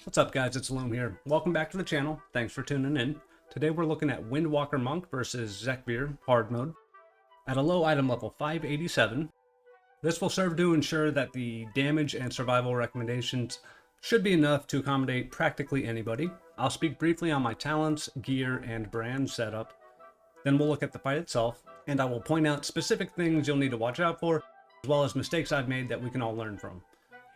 What's up guys, it's Loom here. Welcome back to the channel. Thanks for tuning in. Today we're looking at Windwalker Monk versus Zekvir Hardmode at a low item level 587. This will serve to ensure that the damage and survival recommendations should be enough to accommodate practically anybody. I'll speak briefly on my talents, gear, and Brann setup. Then we'll look at the fight itself, and I will point out specific things you'll need to watch out for, as well as mistakes I've made that we can all learn from.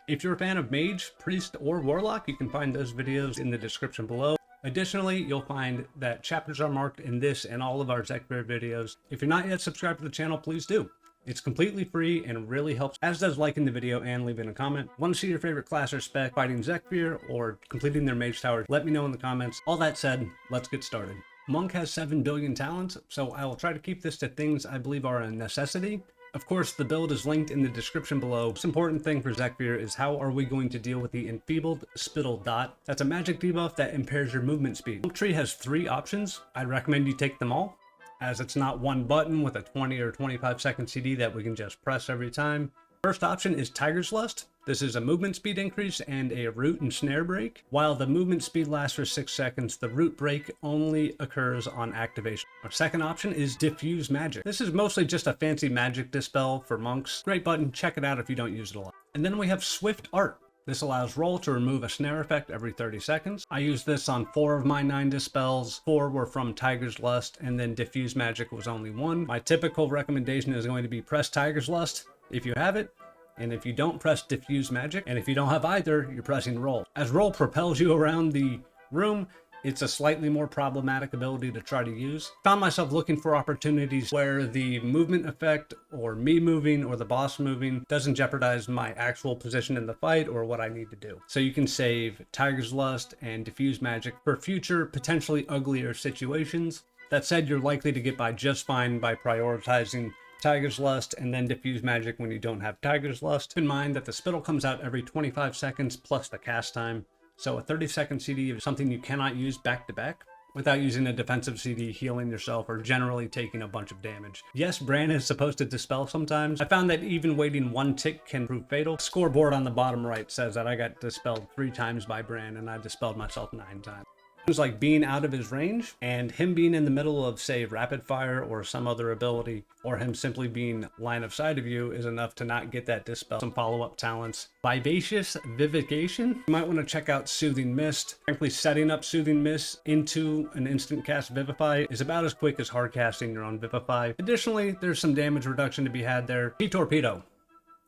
If you're a fan of Mage, Priest, or Warlock, you can find those videos in the description below. Additionally, you'll find that chapters are marked in this and all of our Zekvir videos. If you're not yet subscribed to the channel, please do. It's completely free and really helps, as does liking the video and leaving a comment. Want to see your favorite class or spec fighting Zekvir or completing their Mage Tower? Let me know in the comments. All that said, let's get started. Monk has 7 billion talents, so I will try to keep this to things I believe are a necessity. Of course, the build is linked in the description below. The most important thing for Zekvir is how are we going to deal with the Enfeebled Spittle Dot. That's a magic debuff that impairs your movement speed. Monk Tree has 3 options. I'd recommend you take them all, as it's not one button with a 20 or 25 second CD that we can just press every time. First option is Tiger's Lust. This is a movement speed increase and a root and snare break. While the movement speed lasts for 6 seconds, the root break only occurs on activation. Our second option is Diffuse Magic. This is mostly just a fancy magic dispel for monks. Great button, check it out if you don't use it a lot. And then we have Swift Art. This allows roll to remove a snare effect every 30 seconds. I used this on 4 of my 9 dispels. 4 were from Tiger's Lust, and then Diffuse Magic was only 1. My typical recommendation is going to be press Tiger's Lust if you have it, and if you don't, press Diffuse Magic, and if you don't have either, you're pressing Roll. As Roll propels you around the room, it's a slightly more problematic ability to try to use. Found myself looking for opportunities where the movement effect, or me moving, or the boss moving, doesn't jeopardize my actual position in the fight or what I need to do. So you can save Tiger's Lust and Diffuse Magic for future, potentially uglier situations. That said, you're likely to get by just fine by prioritizing Tiger's Lust and then Diffuse Magic when you don't have Tiger's Lust. Keep in mind that the spittle comes out every 25 seconds plus the cast time. So a 30-second CD is something you cannot use back to back without using a defensive CD, healing yourself, or generally taking a bunch of damage. Yes, Brann is supposed to dispel sometimes. I found that even waiting 1 tick can prove fatal. Scoreboard on the bottom right says that I got dispelled 3 times by Brann and I dispelled myself 9 times. Things like being out of his range and him being in the middle of, say, rapid fire or some other ability, or him simply being line of sight of you is enough to not get that dispel. Some follow-up talents. Vivacious Vivification. You might want to check out Soothing Mist. Frankly, setting up Soothing Mist into an instant cast Vivify is about as quick as hard casting your own Vivify. Additionally, there's some damage reduction to be had there. Chi Torpedo.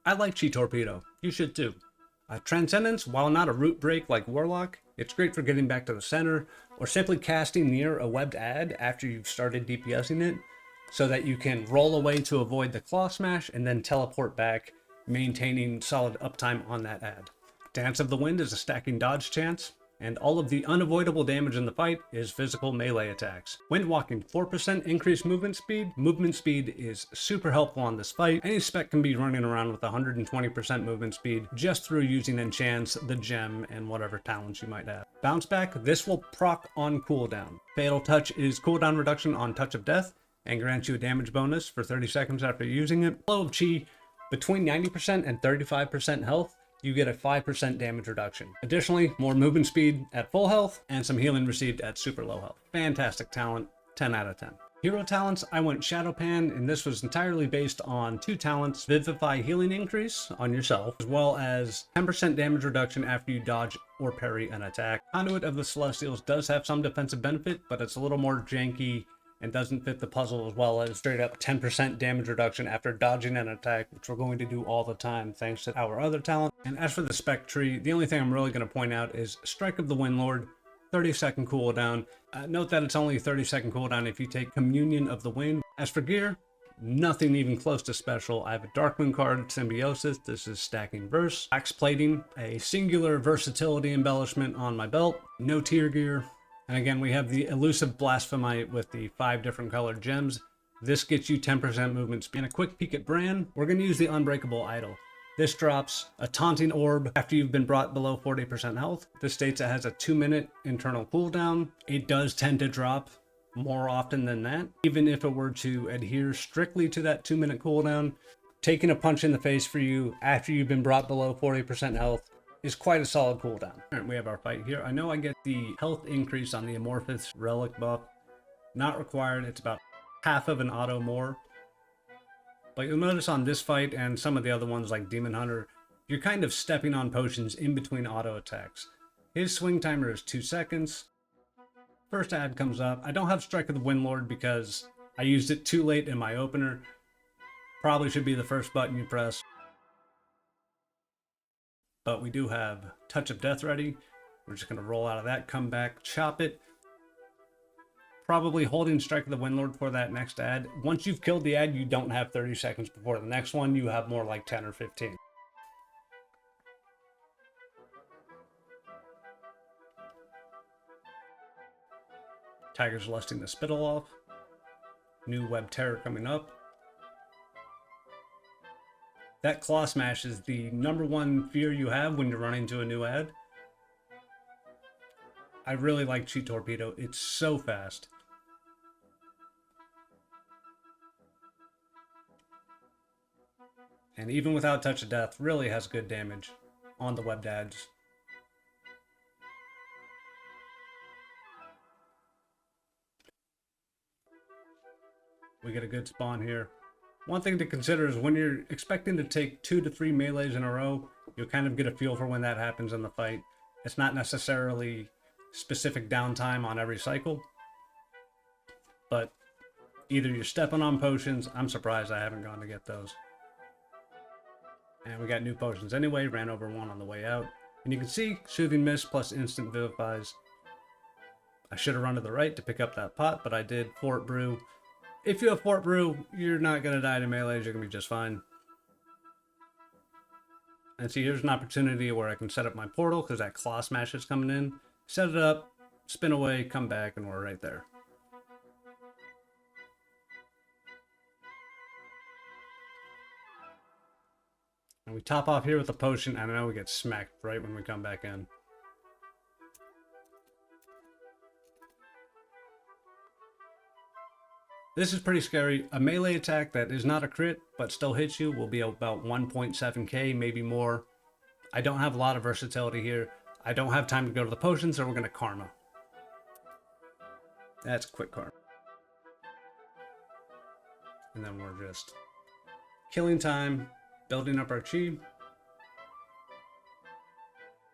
I like Chi Torpedo. You should too. Transcendence, while not a root break like Warlock, it's great for getting back to the center or simply casting near a webbed ad after you've started DPSing it so that you can roll away to avoid the claw smash and then teleport back, maintaining solid uptime on that ad. Dance of the Wind is a stacking dodge chance, and all of the unavoidable damage in the fight is physical melee attacks. Windwalking, 4% increased movement speed. Movement speed is super helpful on this fight. Any spec can be running around with 120% movement speed just through using enchants, the gem, and whatever talents you might have. Bounce Back, this will proc on cooldown. Fatal Touch is cooldown reduction on Touch of Death and grants you a damage bonus for 30 seconds after using it. Flow of Chi, between 90% and 35% health, you get a 5% damage reduction. Additionally, more movement speed at full health and some healing received at super low health. Fantastic talent, 10 out of 10. Hero talents, I went Shadowpan, and this was entirely based on 2 talents: Vivify healing increase on yourself, as well as 10% damage reduction after you dodge or parry an attack. Conduit of the Celestials does have some defensive benefit, but it's a little more janky and doesn't fit the puzzle as well as straight up 10% damage reduction after dodging an attack, which we're going to do all the time thanks to our other talent. And as for the spec tree, the only thing I'm really going to point out is Strike of the Windlord, 30-second cooldown. Note that it's only a 30-second cooldown if you take Communion of the Wind. As for gear, nothing even close to special. I have a Darkmoon card, Symbiosis. This is stacking verse. Axe Plating, a singular versatility embellishment on my belt. No tier gear. And again, we have the Elusive Blasphemite with the 5 different colored gems. This gets you 10% movement speed. And a quick peek at Brann, we're going to use the Unbreakable Idol. This drops a Taunting Orb after you've been brought below 40% health. This states it has a 2-minute internal cooldown. It does tend to drop more often than that. Even if it were to adhere strictly to that 2-minute cooldown, taking a punch in the face for you after you've been brought below 40% health is quite a solid cooldown. All right, we have our fight here. I know I get the health increase on the Amorphous Relic buff. Not required, it's about half of an auto more. But you'll notice on this fight and some of the other ones like Demon Hunter, you're kind of stepping on potions in between auto attacks. His swing timer is 2 seconds. First ad comes up. I don't have Strike of the Windlord because I used it too late in my opener. Probably should be the first button you press. But we do have Touch of Death ready. We're just going to roll out of that, come back, chop it. Probably holding Strike of the Windlord for that next ad. Once you've killed the ad, you don't have 30 seconds before the next one. You have more like 10 or 15. Tiger's lusting the spittle off. New Web Terror coming up. That Claw Smash is the #1 fear you have when you're running into a new ad. I really like Cheat Torpedo. It's so fast. And even without Touch of Death, really has good damage on the webbed ads. We get a good spawn here. One thing to consider is when you're expecting to take 2 to 3 melees in a row, you'll kind of get a feel for when that happens in the fight. It's not necessarily specific downtime on every cycle, but either you're stepping on potions. I'm surprised I haven't gone to get those. And we got new potions anyway, ran over one on the way out. And you can see Soothing Mist plus Instant Vivifies. I should have run to the right to pick up that pot, but I did Fort Brew. If you have Fort Brew, you're not going to die to melees, you're going to be just fine. And see, here's an opportunity where I can set up my portal because that Claw Smash is coming in. Set it up, spin away, come back, and we're right there. And we top off here with a potion, and I know we get smacked right when we come back in. This is pretty scary. A melee attack that is not a crit, but still hits you, will be about 1.7k, maybe more. I don't have a lot of versatility here. I don't have time to go to the potion, so we're going to Karma. That's quick Karma. And then we're just killing time, building up our chi.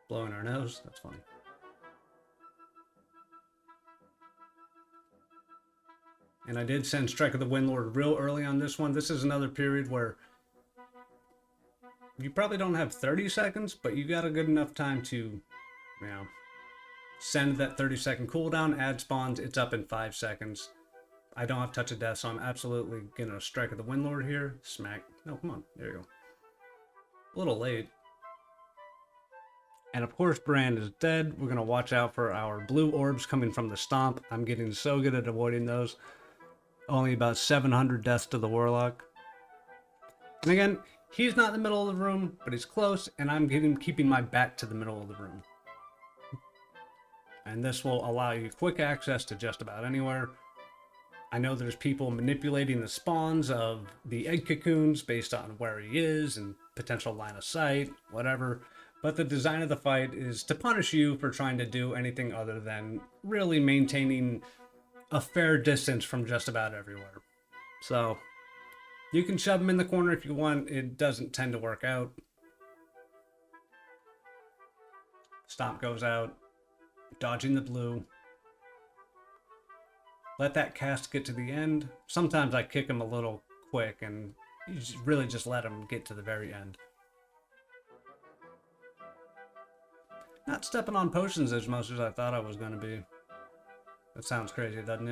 Blowing our nose, that's funny. And I did send Strike of the Windlord real early on this one. This is another period where you probably don't have 30 seconds, but you got a good enough time to, you know, send that 30-second cooldown, add spawns, it's up in 5 seconds. I don't have Touch of Death, so I'm absolutely gonna Strike of the Windlord here. Smack. No, come on. There you go. A little late. And of course, Brann is dead. We're gonna watch out for our blue orbs coming from the stomp. I'm getting so good at avoiding those. Only about 700 deaths to the Warlock. And again, he's not in the middle of the room, but he's close, and I'm keeping my back to the middle of the room. And this will allow you quick access to just about anywhere. I know there's people manipulating the spawns of the egg cocoons based on where he is and potential line of sight, whatever. But the design of the fight is to punish you for trying to do anything other than really maintaining a fair distance from just about everywhere. So you can shove him in the corner if you want. It doesn't tend to work out. Stomp goes out. Dodging the blue. Let that cast get to the end. Sometimes I kick him a little quick and you really just let him get to the very end. Not stepping on potions as much as I thought I was going to be. That sounds crazy, doesn't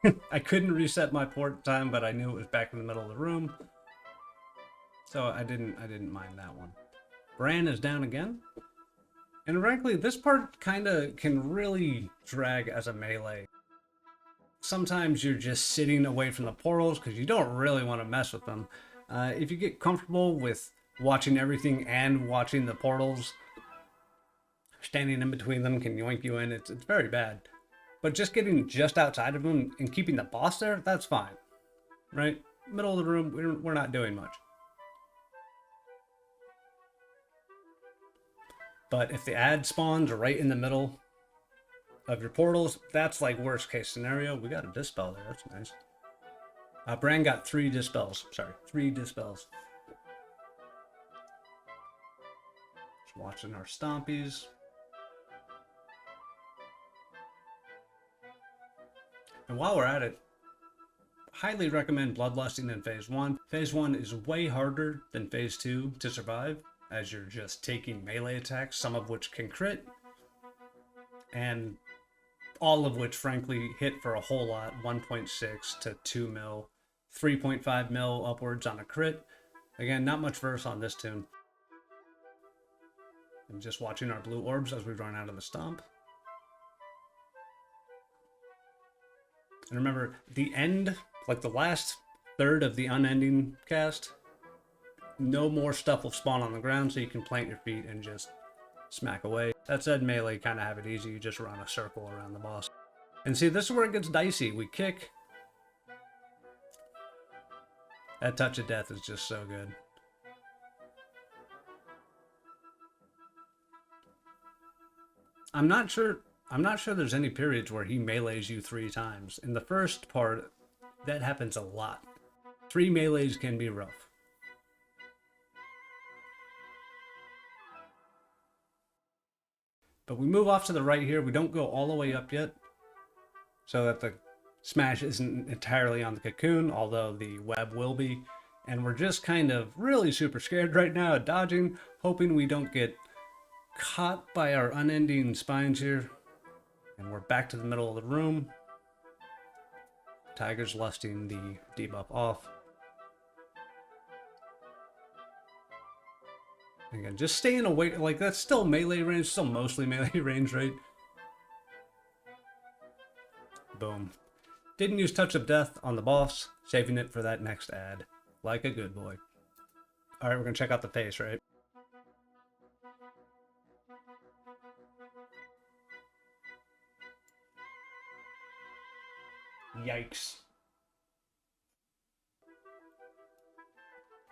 it? I couldn't reset my port time, but I knew it was back in the middle of the room. So I didn't mind that one. Brann is down again. And frankly, this part kind of can really drag as a melee. Sometimes you're just sitting away from the portals because you don't really want to mess with them. If you get comfortable with watching everything and watching the portals, standing in between them can yoink you in. It's very bad. But just getting just outside of them and keeping the boss there, that's fine. Right? Middle of the room, we're not doing much. But if the ad spawns right in the middle of your portals, that's like worst case scenario. We got a dispel there. That's nice. Brann got 3 dispels. Sorry, 3 dispels. Just watching our stompies. And while we're at it, highly recommend bloodlusting in phase 1. Phase 1 is way harder than phase 2 to survive, as you're just taking melee attacks, some of which can crit, and all of which frankly hit for a whole lot, 1.6 to 2 mil, 3.5 mil upwards on a crit. Again, not much verse on this tune. And just watching our blue orbs as we run out of the stomp. And remember, the end, like the last third of the unending cast, no more stuff will spawn on the ground, so you can plant your feet and just smack away. That said, melee kind of have it easy. You just run a circle around the boss. And see, this is where it gets dicey. We kick. That touch of death is just so good. I'm not sure there's any periods where he melees you 3 times. In the first part, that happens a lot. 3 melees can be rough. But we move off to the right here. We don't go all the way up yet, so that the smash isn't entirely on the cocoon, although the web will be. And we're just kind of really super scared right now at dodging, hoping we don't get caught by our unending spines here. And we're back to the middle of the room. Tiger's lusting the debuff off. Again, just staying away, like that's still melee range, still mostly melee range, right? Boom. Didn't use Touch of Death on the boss, saving it for that next ad. Like a good boy. Alright, we're gonna check out the face, right? Yikes.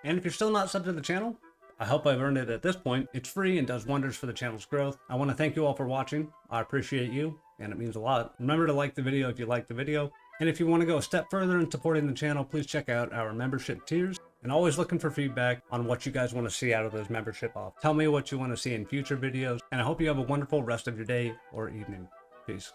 And if you're still not subbed to the channel, I hope I've earned it at this point. It's free and does wonders for the channel's growth. I want to thank you all for watching. I appreciate you, and it means a lot. Remember to like the video if you like the video. And if you want to go a step further in supporting the channel, please check out our membership tiers. And always looking for feedback on what you guys want to see out of those membership offers. Tell me what you want to see in future videos, and I hope you have a wonderful rest of your day or evening. Peace.